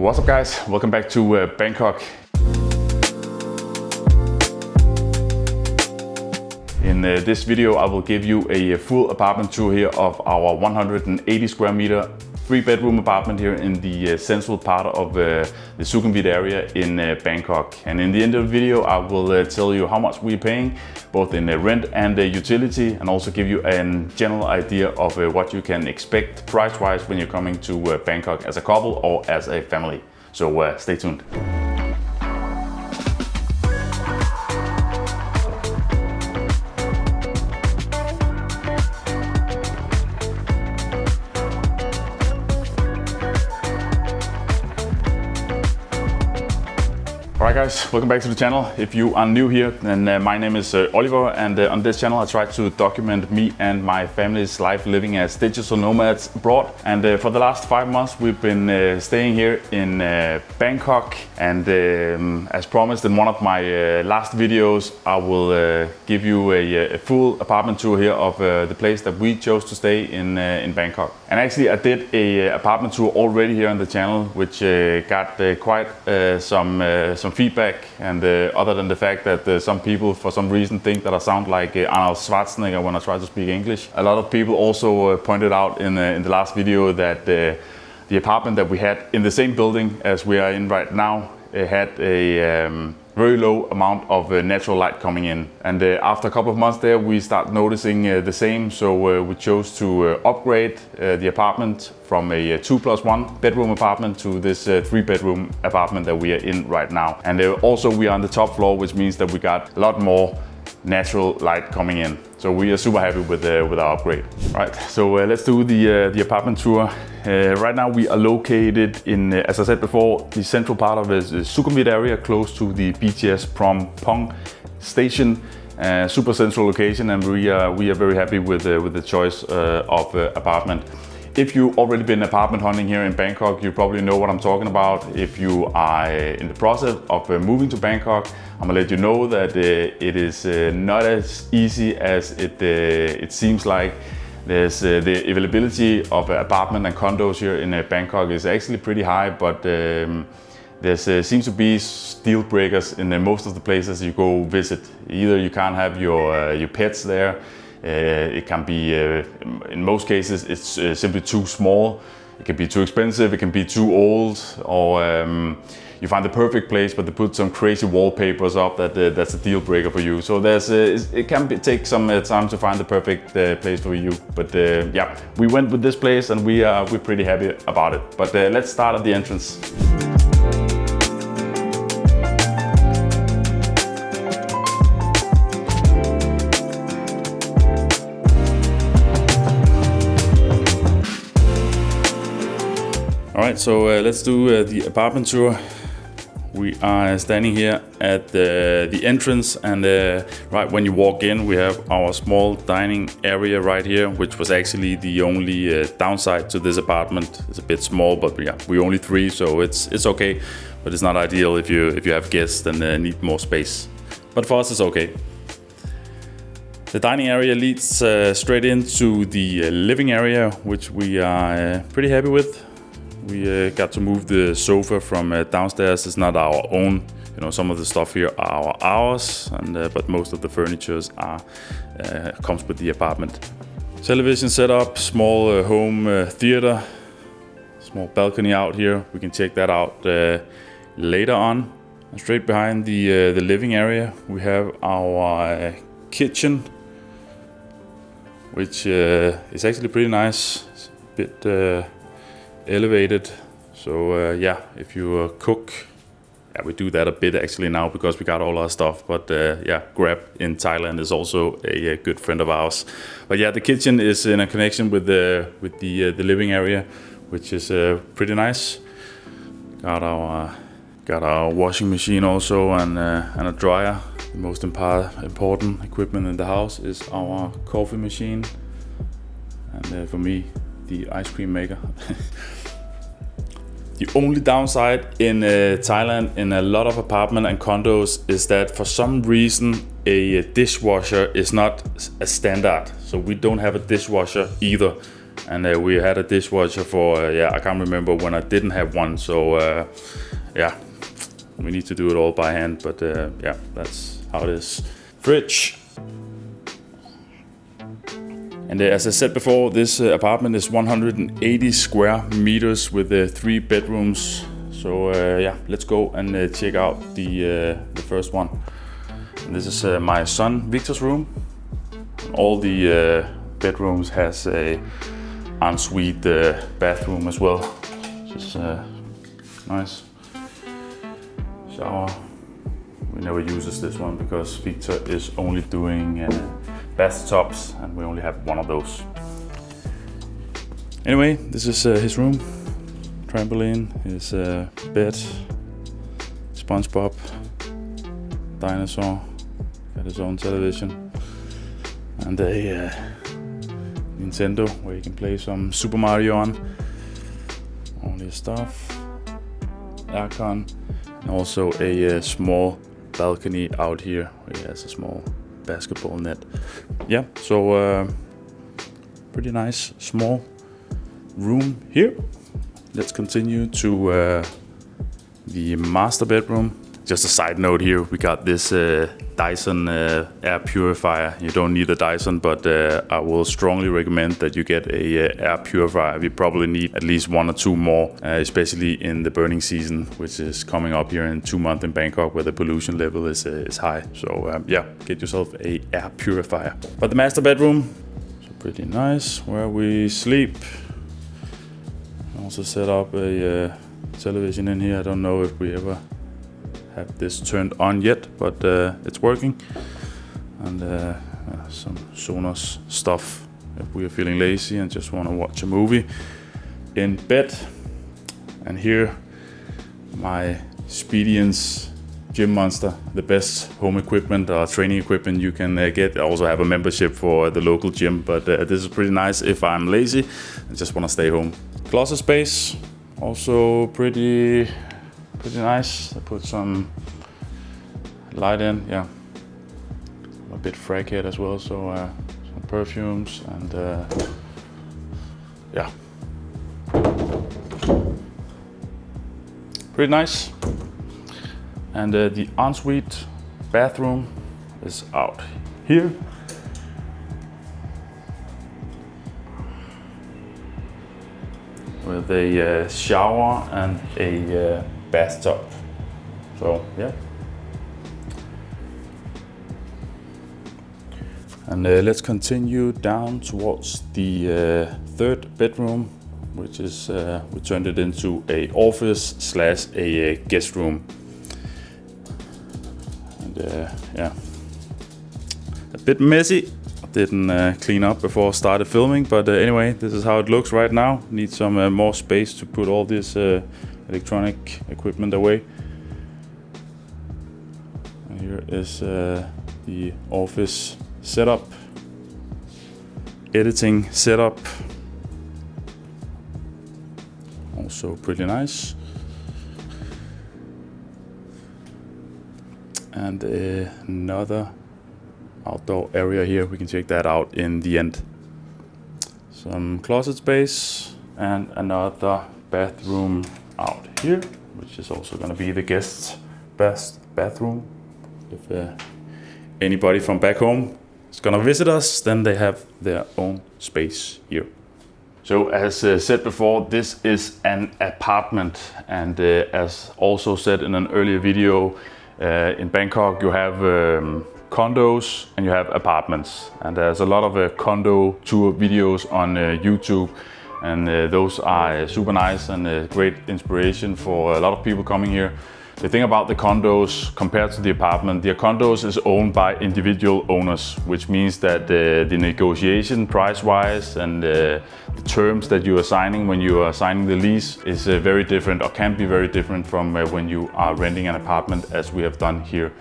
What's up guys, welcome back to Bangkok. In this video I will give you a full apartment tour here of our 180 square meter 3-bedroom apartment here in the central part of the Sukhumvit area in Bangkok. And in the end of the video I will tell you how much we're paying both in rent and utility, and also give you a general idea of what you can expect price-wise when you're coming to Bangkok as a couple or as a family. So stay tuned. Alright guys, welcome back to the channel. If you are new here, then my name is Oliver, and on this channel I try to document me and my family's life living as digital nomads abroad. And for the last 5 months we've been staying here in Bangkok, and as promised in one of my last videos I will give you a full apartment tour here of the place that we chose to stay in Bangkok. And actually I did a apartment tour already here on the channel, which got quite some feedback, and other than the fact that some people for some reason think that I sound like Arnold Schwarzenegger when I try to speak English. A lot of people also pointed out in the last video that the apartment that we had in the same building as we are in right now had a very low amount of natural light coming in, and after a couple of months there we start noticing the same, so we chose to upgrade the apartment from a 2+1 bedroom apartment to this 3-bedroom apartment that we are in right now. And also we are on the top floor, which means that we got a lot more natural light coming in, so we are super happy with our upgrade. All right, so let's do the apartment tour. Right now we are located in, as I said before, the central part of the Sukhumvit area, close to the BTS Phrom Phong station. Super central location, and we are very happy with the choice of apartment. If you've already been apartment hunting here in Bangkok, you probably know what I'm talking about. If you are in the process of moving to Bangkok, I'm gonna let you know that it is not as easy as it seems like. There's the availability of apartment and condos here in Bangkok is actually pretty high, but there seems to be deal breakers in most of the places you go visit. Either you can't have your pets there. It can be, in most cases, it's simply too small. It can be too expensive, it can be too old, or you find the perfect place but they put some crazy wallpapers up that's a deal breaker for you. So it can take some time to find the perfect place for you. But yeah, we went with this place and we're pretty happy about it. But let's start at the entrance. Alright, so let's do the apartment tour. We are standing here at the entrance, and right when you walk in we have our small dining area right here, which was actually the only downside to this apartment. It's a bit small, but yeah, we're only 3, so it's okay, but it's not ideal if you have guests and need more space. But for us it's okay. The dining area leads straight into the living area, which we are pretty happy with. We got to move the sofa from downstairs. It's not our own, you know, some of the stuff here are ours, and but most of the furniture comes with the apartment. Television setup, small home theater, small balcony out here. We can check that out later on. And straight behind the living area we have our kitchen, which is actually pretty nice. It's a bit elevated, so yeah, if you cook, yeah, we do that a bit actually now because we got all our stuff, but yeah, Grab in Thailand is also a good friend of ours. But yeah, the kitchen is in a connection with the living area, which is pretty nice. Got our washing machine also, and a dryer. The most important equipment in the house is our coffee machine, and for me, the ice cream maker. The only downside in Thailand in a lot of apartment and condos is that for some reason a dishwasher is not a standard. So we don't have a dishwasher either. And we had a dishwasher for, I can't remember when I didn't have one. So we need to do it all by hand, but that's how it is. Fridge. And as I said before, this apartment is 180 square meters with 3 bedrooms. So let's go and check out the first one. And this is my son Victor's room. All the bedrooms has a ensuite bathroom as well, which is nice. Shower. We never uses this one because Victor is only doing bathtubs, and we only have one of those. Anyway, this is his room. Trampoline, his bed, SpongeBob, dinosaur, got his own television, and a Nintendo where you can play some Super Mario on. All his stuff, aircon, and also a small balcony out here where he has a small basketball net. Yeah, so pretty nice small room here. Let's continue to the master bedroom. Just a side note here, we got this Dyson air purifier. You don't need a Dyson, but I will strongly recommend that you get a air purifier. We probably need at least 1 or 2 more, especially in the burning season, which is coming up here in 2 months in Bangkok, where the pollution level is high. So get yourself a air purifier. But the master bedroom, so pretty nice, where we sleep. Also set up a television in here. I don't know if we ever have this turned on yet, but it's working. And some Sonos stuff if we are feeling lazy and just want to watch a movie in bed. And here my Expedience Gym Monster, the best home equipment or training equipment you can get. I also have a membership for the local gym, but this is pretty nice if I'm lazy and just want to stay home. Closet space, also pretty nice. I put some light in, a bit frackhead as well, so some perfumes and pretty nice. And the ensuite bathroom is out here. With a shower and a bathtub. So and let's continue down towards the third bedroom, which is we turned it into a office slash a guest room. And a bit messy. Didn't clean up before I started filming, but anyway, this is how it looks right now. Need some more space to put all this electronic equipment away. And here is the office setup, editing setup. Also pretty nice. And another outdoor area here. We can check that out in the end. Some closet space and another bathroom out here, which is also going to be the guest's best bathroom. If anybody from back home is going to visit us, then they have their own space here. So as said before, this is an apartment, and as also said in an earlier video, in Bangkok you have condos and you have apartments, and there's a lot of condo tour videos on YouTube, and those are super nice and a great inspiration for a lot of people coming here. The thing about the condos compared to the condos is owned by individual owners, which means that the negotiation price-wise and the terms that you are signing when you are signing the lease is very different, or can be very different from when you are renting an apartment, as we have done here.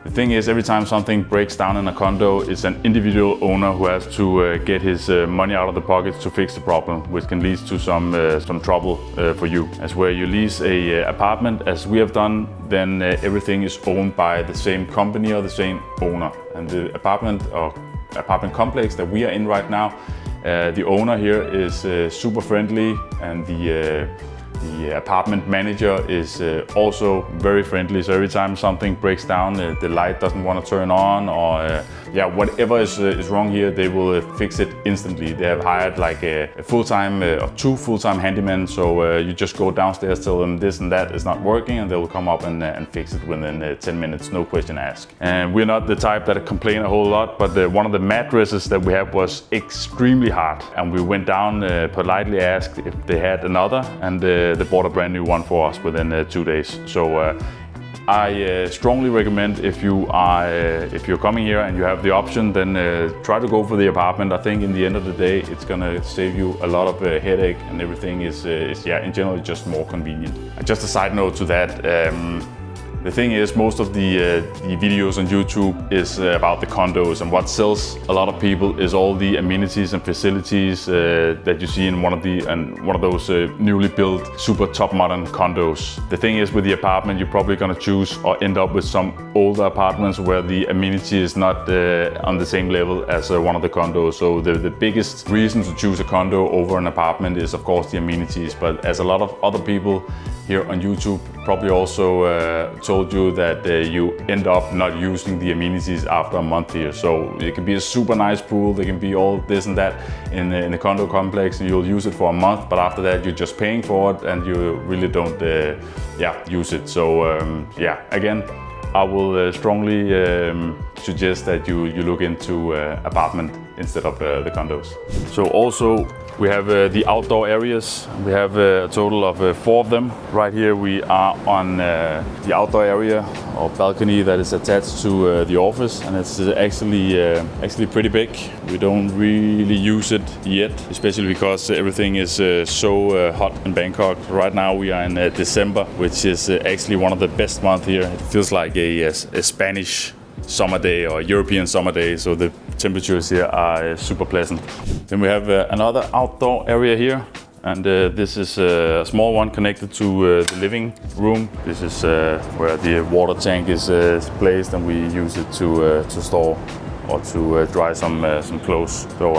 The thing is, every time something breaks down in a condo, it's an individual owner who has to get his money out of the pockets to fix the problem, which can lead to some trouble for you. As where you lease a apartment, as we have done, then everything is owned by the same company or the same owner. And the apartment complex that we are in right now The owner here is super friendly, and the apartment manager is also very friendly. So every time something breaks down, the light doesn't want to turn on, or whatever is wrong here, they will fix it instantly. They have hired like a full-time or 2 full-time handymen. So you just go downstairs, tell them this and that is not working, and they will come up and fix it within 10 minutes, no question asked. And we're not the type that complain a whole lot, but one of the mattresses that we have was extremely hard, and we went down, politely asked if they had another, and they bought a brand new one for us within 2 days. So I strongly recommend, if you're coming here and you have the option, then try to go for the apartment. I think in the end of the day, it's gonna save you a lot of headache, and everything is in general just more convenient. Just a side note to that. The thing is, most of the videos on YouTube is about the condos, and what sells a lot of people is all the amenities and facilities that you see in one of those newly built super top modern condos. The thing is, with the apartment, you're probably gonna choose or end up with some older apartments where the amenity is not on the same level as one of the condos. So the biggest reason to choose a condo over an apartment is, of course, the amenities. But as a lot of other people here on YouTube probably also told you that you end up not using the amenities after a month here. So it can be a super nice pool, there can be all this and that in the condo complex, and you'll use it for a month, but after that you're just paying for it and you really don't use it. So again, I will strongly suggest that you look into apartment instead of the condos. So also we have the outdoor areas. We have a total of 4 of them. Right here we are on the outdoor area or balcony that is attached to the office, and it's actually pretty big. We don't really use it yet, especially because everything is so hot in Bangkok. Right now we are in December, which is actually one of the best months here. It feels like a Spanish summer day or European summer day, so the temperatures here are super pleasant. Then we have another outdoor area here, and this is a small one connected to the living room. This is where the water tank is placed, and we use it to store or to dry some clothes. So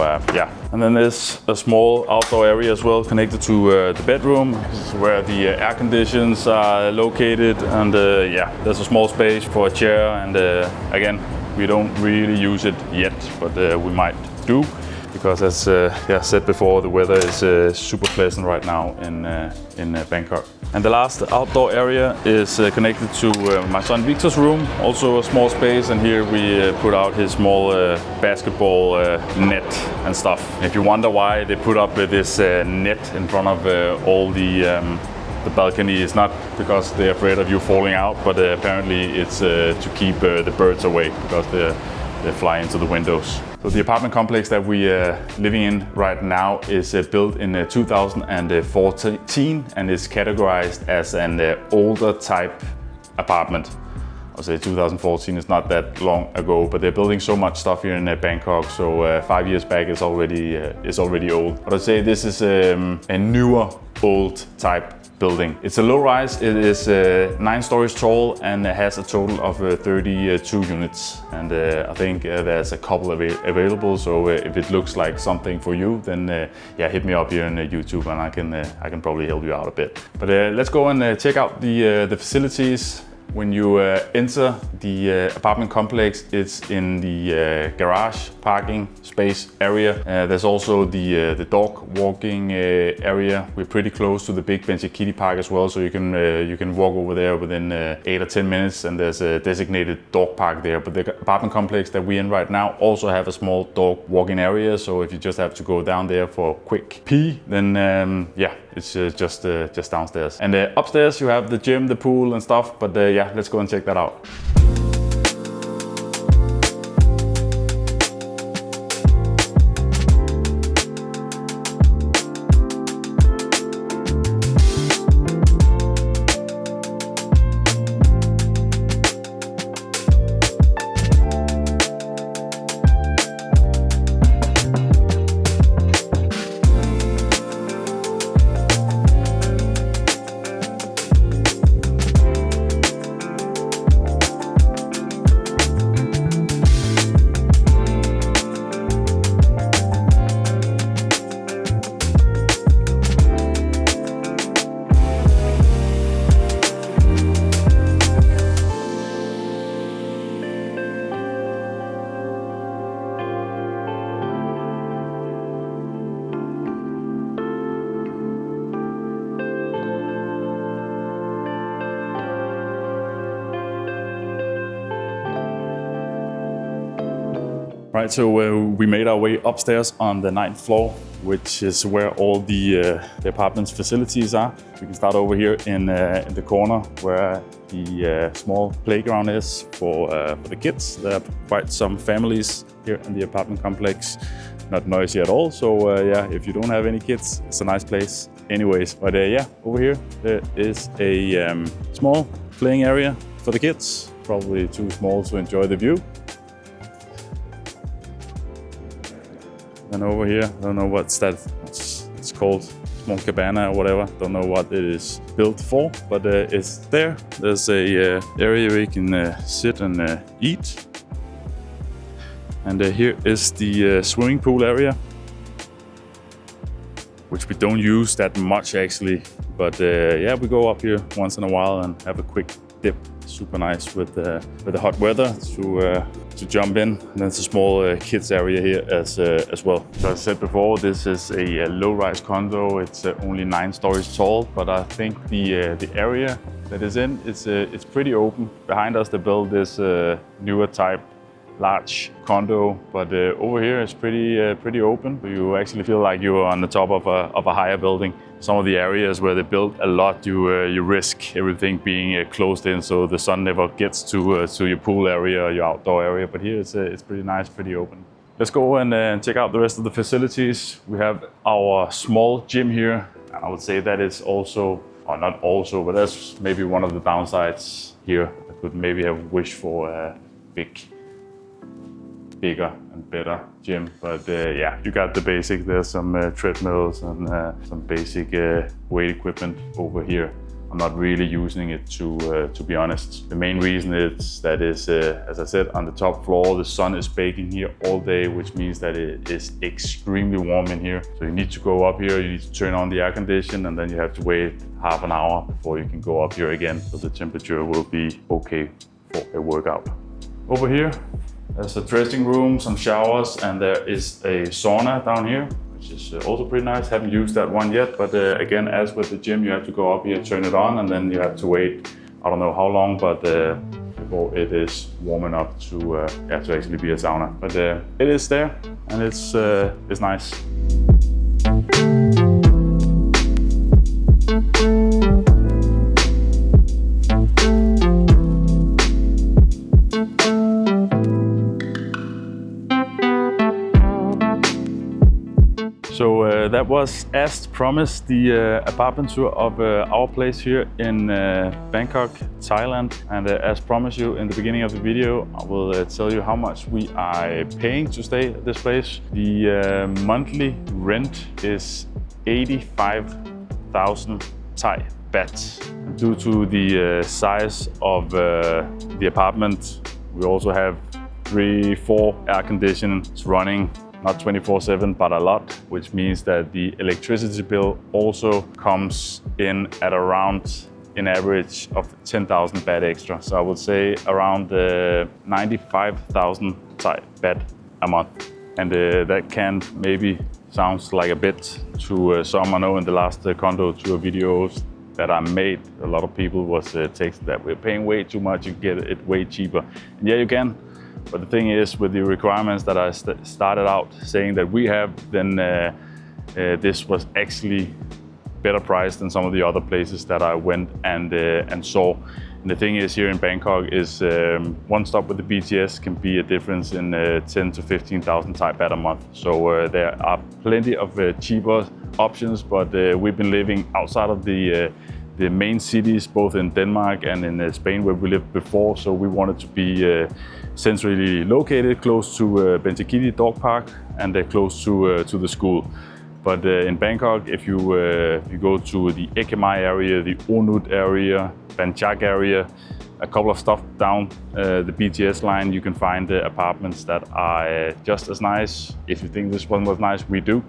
and then there's a small outdoor area as well connected to the bedroom. This is where the air conditions are located, and there's a small space for a chair, and again, we don't really use it yet, but we might do, because as said before, the weather is super pleasant right now in Bangkok. And the last outdoor area is connected to my son Victor's room, also a small space, and here we put out his small basketball net and stuff. If you wonder why they put up this net in front of all the balcony, is not because they're afraid of you falling out, but apparently it's to keep the birds away, because they fly into the windows. So the apartment complex that we are living in right now is built in 2014 and is categorized as an older type apartment. I'll say 2014 is not that long ago, but they're building so much stuff here in Bangkok, so 5 years back is already old. But I'd say this is a newer old type building. It's a low rise. It is 9 stories tall and has a total of 32 units. And I think there's a couple available. So if it looks like something for you, then hit me up here on YouTube, and I can probably help you out a bit. But let's go and check out the facilities. When you enter the apartment complex, it's in the garage parking space area. There's also the dog walking area. We're pretty close to the big Benji Kitty Park as well, so you can walk over there within 8 or 10 minutes, and there's a designated dog park there. But the apartment complex that we're in right now also have a small dog walking area, so if you just have to go down there for a quick pee, then it's just downstairs. And upstairs you have the gym, the pool and stuff, but let's go and check that out. Right, so we made our way upstairs on the 9th floor, which is where all the apartment's facilities are. We can start over here in the corner where the small playground is for the kids. There are quite some families here in the apartment complex. Not noisy at all, so yeah, if you don't have any kids, it's a nice place anyways. But yeah, over here there is a small playing area for the kids, probably too small to enjoy the view. And over here, I don't know what's it's called, small cabana or whatever. Don't know what it is built for, but it's there. There's a area where you can sit and eat. And here is the swimming pool area, which we don't use that much actually. But yeah, we go up here once in a while and have a quick dip. Super nice with the hot weather to jump in. And there's a small kids area here as well. So as I said before, this is a low-rise condo. It's only 9 stories tall, but I think the area that is in it's pretty open. Behind us they built this newer type large condo, but over here it's pretty open. You actually feel like you're on the top of a higher building. Some of the areas where they built a lot, you risk everything being closed in, so the sun never gets to your pool area or your outdoor area. But here it's pretty nice, pretty open. Let's go and check out the rest of the facilities. We have our small gym here, and I would say that is also, or not also, but that's maybe one of the downsides here. I could maybe have wished for a bigger and better gym, but yeah, you got the basic. There's some treadmills and some basic weight equipment over here. I'm not really using it to be honest. The main reason is that as I said, on the top floor the sun is baking here all day, which means that it is extremely warm in here. So you need to go up here, you need to turn on the air condition, and then you have to wait half an hour before you can go up here again, so the temperature will be okay for a workout. Over here there's a dressing room, some showers, and there is a sauna down here, which is also pretty nice. Haven't used that one yet, but again, as with the gym, you have to go up here, turn it on, and then you have to wait, I don't know how long, but before it is warm enough to actually be a sauna. But it is there, and it's nice. So that was, as promised, the apartment tour of our place here in Bangkok, Thailand. And as promised you in the beginning of the video, I will tell you how much we are paying to stay at this place. The monthly rent is 85,000 Thai baht. Due to the size of the apartment, we also have 3-4 air conditioners running. Not 24/7, but a lot, which means that the electricity bill also comes in at around, in average, of 10,000 baht extra. So I would say around 95,000 Thai baht a month. And that can maybe sounds like a bit to some. I know in the last condo tour videos that I made, a lot of people was texting that we're paying way too much, you get it way cheaper. And yeah, you can. But the thing is, with the requirements that I started out saying that we have, then this was actually better priced than some of the other places that I went and saw. And the thing is, here in Bangkok is one stop with the BTS can be a difference in 10 to 15,000 Thai baht a month. So there are plenty of cheaper options, but we've been living outside of the main cities, both in Denmark and in Spain, where we lived before. So we wanted to be centrally located, close to Benchakiti Dog Park, and close to the school. But in Bangkok, if you go to the Ekemai area, the Onut area, Banchak area, a couple of stops down the BTS line, you can find apartments that are just as nice. If you think this one was nice, we do,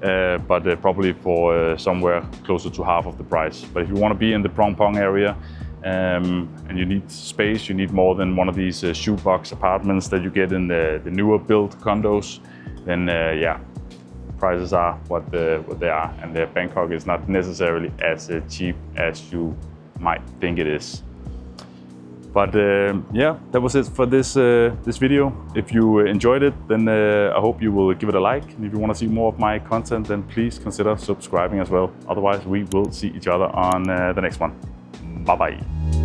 but probably for somewhere closer to half of the price. But if you want to be in the Phrom Phong area and you need space, you need more than one of these shoebox apartments that you get in the newer built condos, then yeah, prices are what they are, and Bangkok is not necessarily as cheap as you might think it is. But yeah, that was it for this this video. If you enjoyed it, then I hope you will give it a like. And if you want to see more of my content, then please consider subscribing as well. Otherwise, we will see each other on the next one. Bye bye.